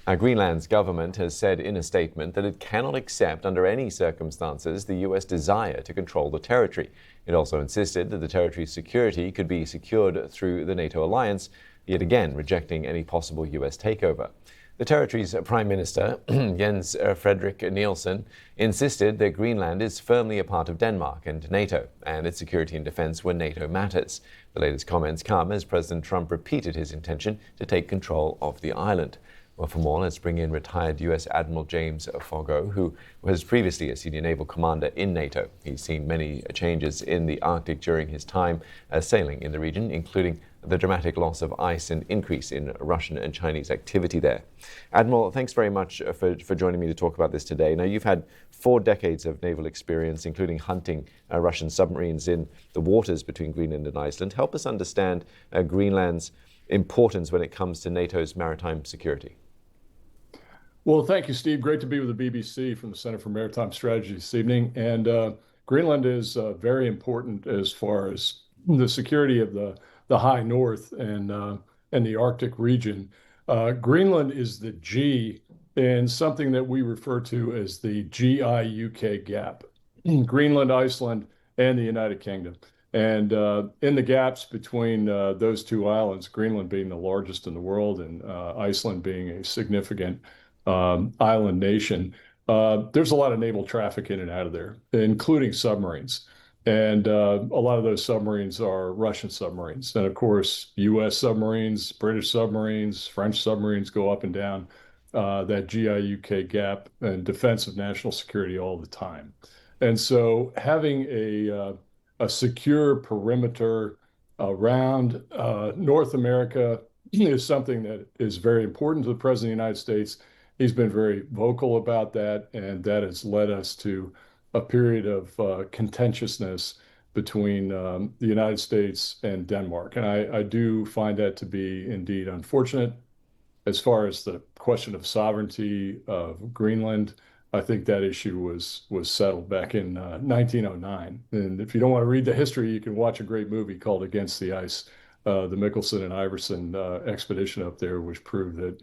Greenland's government has said in a statement that it cannot accept under any circumstances the U.S. desire to control the territory. It also insisted that the territory's security could be secured through the NATO alliance, yet again rejecting any possible U.S. takeover. The territory's Prime Minister, Jens Frederik Nielsen, insisted that Greenland is firmly a part of Denmark and NATO, and its security and defense were NATO matters. The latest comments come as President Trump repeated his intention to take control of the island. Well, for more, let's bring in retired U.S. Admiral James Foggo, who was previously a senior naval commander in NATO. He's seen many changes in the Arctic during his time sailing in the region, including the dramatic loss of ice and increase in Russian and Chinese activity there. Admiral, thanks very much for joining me to talk about this today. Now, you've had 4 decades of naval experience, including hunting Russian submarines in the waters between Greenland and Iceland. Help us understand Greenland's importance when it comes to NATO's maritime security. Well, thank you, Steve. Great to be with the BBC from the Center for Maritime Strategy this evening. And Greenland is very important as far as the security of the high north and the Arctic region. Greenland is the G in something that we refer to as the GI-UK gap, Greenland, Iceland, and the United Kingdom. And in the gaps between those two islands, Greenland being the largest in the world and Iceland being a significant island nation, there's a lot of naval traffic in and out of there, including submarines. And a lot of those submarines are Russian submarines. And of course, U.S. submarines, British submarines, French submarines go up and down that GI-UK gap and defense of national security all the time. And so having a secure perimeter around North America is something that is very important to the President of the United States. He's been very vocal about that, and that has led us to a period of contentiousness between the United States and Denmark. And I do find that to be indeed unfortunate. As far as the question of sovereignty of Greenland, I think that issue was settled back in 1909. And if you don't want to read the history, you can watch a great movie called Against the Ice, the Mickelson and Iverson expedition up there, which proved that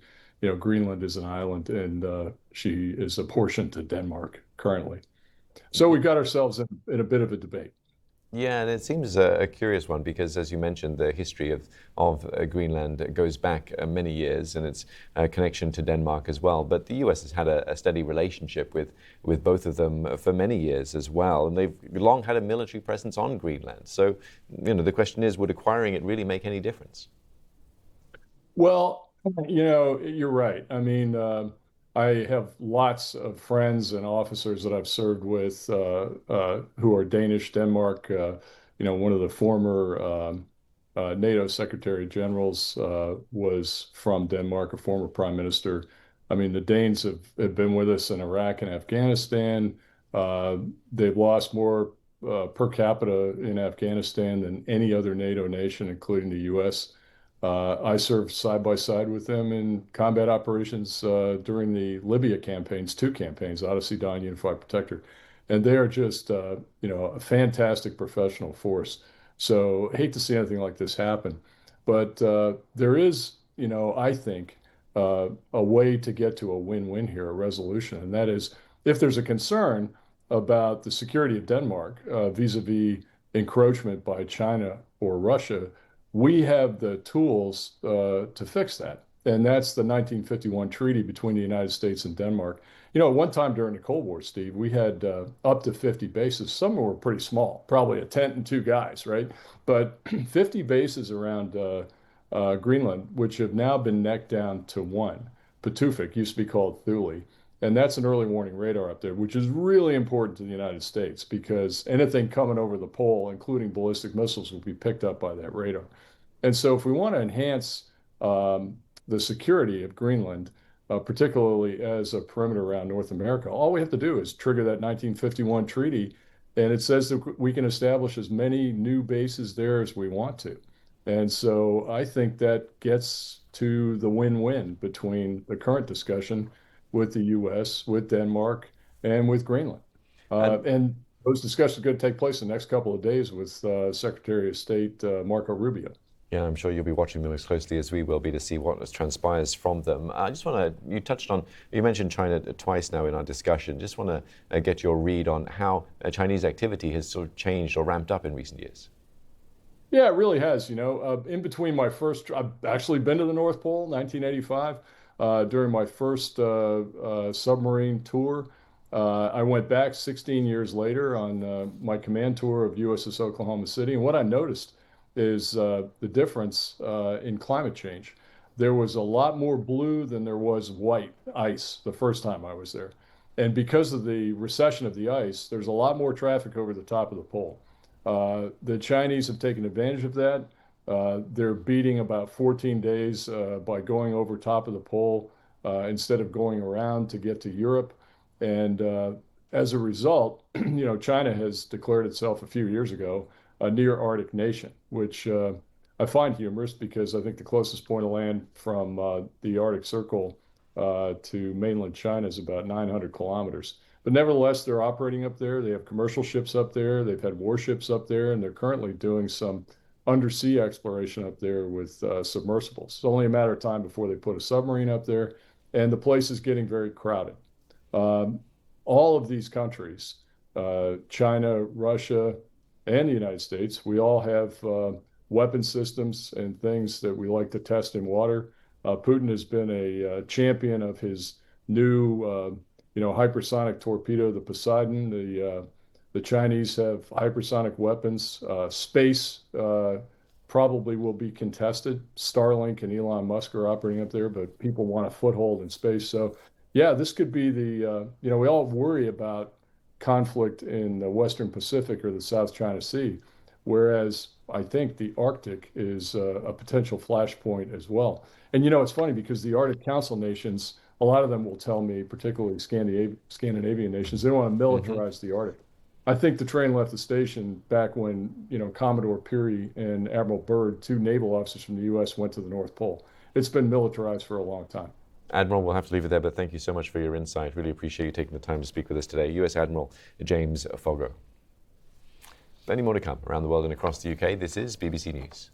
Greenland is an island and she is apportioned to Denmark currently. So we got ourselves in a bit of a debate. Yeah, and it seems a curious one because, as you mentioned, the history of Greenland goes back many years, and its connection to Denmark as well. But the U.S. has had a steady relationship with both of them for many years as well, and they've long had a military presence on Greenland. So, the question is, would acquiring it really make any difference? Well, you're right. I mean, I have lots of friends and officers that I've served with who are Danish. Denmark, one of the former NATO Secretary Generals was from Denmark, a former Prime Minister. I mean, the Danes have been with us in Iraq and Afghanistan. They've lost more per capita in Afghanistan than any other NATO nation, including the U.S. I served side by side with them in combat operations during the Libya campaigns, 2 campaigns, Odyssey Dawn, Unified Protector. And they are just, a fantastic professional force. So hate to see anything like this happen. But there is, I think, a way to get to a win-win here, a resolution. And that is, if there's a concern about the security of Denmark vis-a-vis encroachment by China or Russia, we have the tools to fix that. And that's the 1951 treaty between the United States and Denmark. At one time during the Cold War, Steve, we had up to 50 bases. Some were pretty small, probably a tent and 2 guys, right? But 50 bases around Greenland, which have now been necked down to 1. Patufic used to be called Thule. And that's an early warning radar up there, which is really important to the United States because anything coming over the pole, including ballistic missiles, will be picked up by that radar. And so if we want to enhance the security of Greenland, particularly as a perimeter around North America, all we have to do is trigger that 1951 treaty, and it says that we can establish as many new bases there as we want to. And so I think that gets to the win-win between the current discussion with the U.S., with Denmark, and with Greenland. And those discussions are going to take place in the next couple of days with Secretary of State Marco Rubio. Yeah, I'm sure you'll be watching them as closely as we will be to see what transpires from them. I just want to, you mentioned China twice now in our discussion. Just want to get your read on how Chinese activity has sort of changed or ramped up in recent years. Yeah, it really has. In between I've actually been to the North Pole, 1985, during my first submarine tour. I went back 16 years later on my command tour of USS Oklahoma City, and what I noticed is the difference in climate change. There was a lot more blue than there was white ice the first time I was there. And because of the recession of the ice, there's a lot more traffic over the top of the pole. The Chinese have taken advantage of that. They're beating about 14 days by going over top of the pole instead of going around to get to Europe. And as a result, China has declared itself a few years ago a near Arctic nation, which I find humorous because I think the closest point of land from the Arctic Circle to mainland China is about 900 kilometers. But nevertheless, they're operating up there. They have commercial ships up there. They've had warships up there, and they're currently doing some undersea exploration up there with submersibles. It's only a matter of time before they put a submarine up there, and the place is getting very crowded. Um, all of these countries, China, Russia, and the United States, we all have weapon systems and things that we like to test in water. Putin has been a champion of his new hypersonic torpedo, the Poseidon. The Chinese have hypersonic weapons. Space probably will be contested. Starlink and Elon Musk are operating up there, but people want a foothold in space. So, yeah, this could be we all worry about conflict in the Western Pacific or the South China Sea, whereas I think the Arctic is a potential flashpoint as well. And it's funny because the Arctic Council nations, a lot of them will tell me, particularly Scandinavian nations, they want to Hmm. militarize the Arctic. I think the train left the station back when, Commodore Peary and Admiral Byrd, two naval officers from the U.S., went to the North Pole. It's been militarized for a long time. Admiral, we'll have to leave it there, but thank you so much for your insight. Really appreciate you taking the time to speak with us today. U.S. Admiral James Foggo. Plenty more to come around the world and across the UK. This is BBC News.